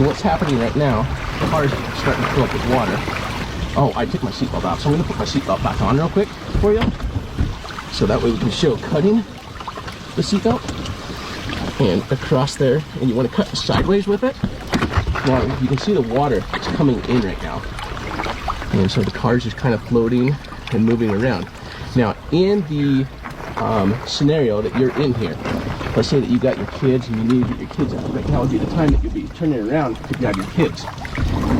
So what's happening right now, the car is starting to fill up with water. Oh, I took my seatbelt out, so I'm gonna put my seatbelt back on real quick for you. So that way we can show cutting the seatbelt and across there, and you want to cut sideways with it. Now you can see the water is coming in right now, and so the car is just kind of floating and moving around. Now in the scenario that you're in here, let's say that you got your kids and you need to get your kids out. Right now would be the time that you'd be turning around to grab your kids.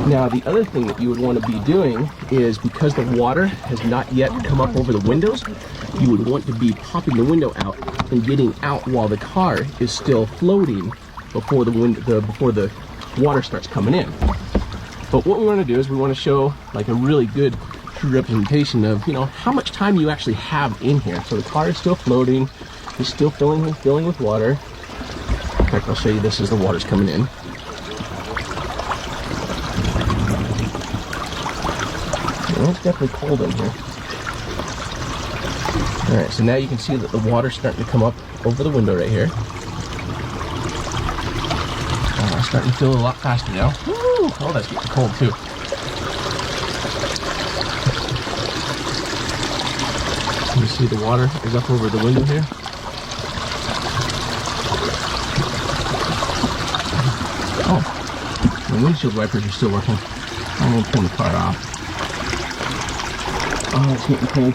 Now the other thing that you would want to be doing is, because the water has not yet come up over the windows, you would want to be popping the window out and getting out while the car is still floating before the water starts coming in. But what we want to do is we want to show like a really good true representation of, you know, how much time you actually have in here. So the car is still floating, it's still filling with water. In fact, I'll show you this as the water's coming in. Well, it's definitely cold in here. All right, so now you can see that the water's starting to come up over the window right here. It's starting to fill a lot faster now. Woo! Oh, that's getting cold too. You see the water is up over the window here. Oh, the windshield wipers are still working. I'm gonna turn the car off. Oh, it's getting cold.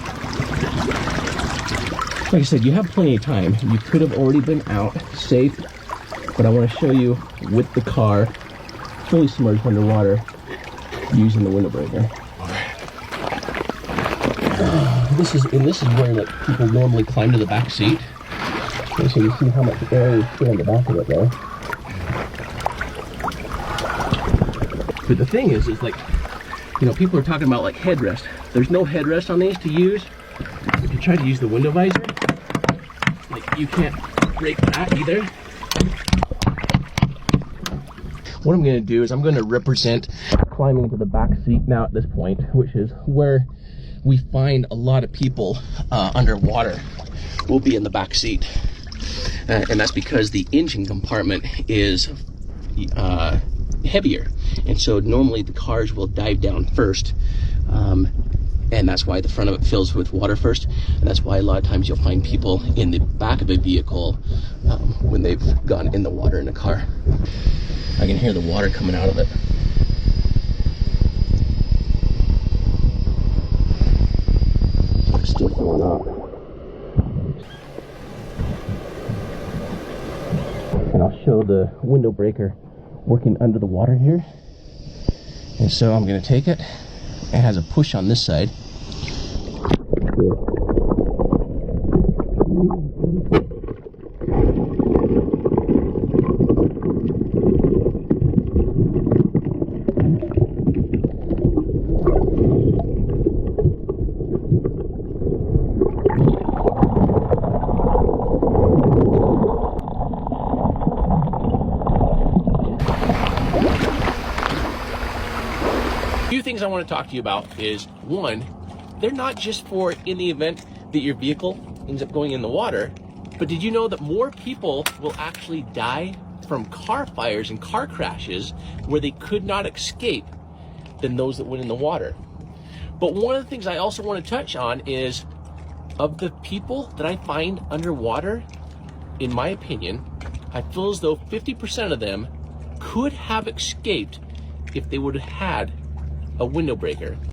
Like I said, you have plenty of time. You could have already been out safe, but I want to show you with the car fully submerged underwater using the window breaker. This is where like people normally climb to the back seat. Okay, so you see how much air is still in the back of it there. But the thing is like, you know, people are talking about like headrest. There's no headrest on these to use. If you try to use the window visor, like you can't break that either. What I'm going to do is I'm going to represent climbing to the back seat now at this point, which is where we find a lot of people underwater will be in the back seat. And that's because the engine compartment is heavier. And so normally the cars will dive down first. And that's why the front of it fills with water first. And that's why a lot of times you'll find people in the back of a vehicle when they've gone in the water in a car. I can hear the water coming out of it. It's still filling up. And I'll show the window breaker working under the water here. And so I'm going to take it. It has a push on this side. Few things I want to talk to you about is, one, they're not just for in the event that your vehicle ends up going in the water, but did you know that more people will actually die from car fires and car crashes where they could not escape than those that went in the water? But one of the things I also want to touch on is, of the people that I find underwater, in my opinion, I feel as though 50% of them could have escaped if they would have had a window breaker.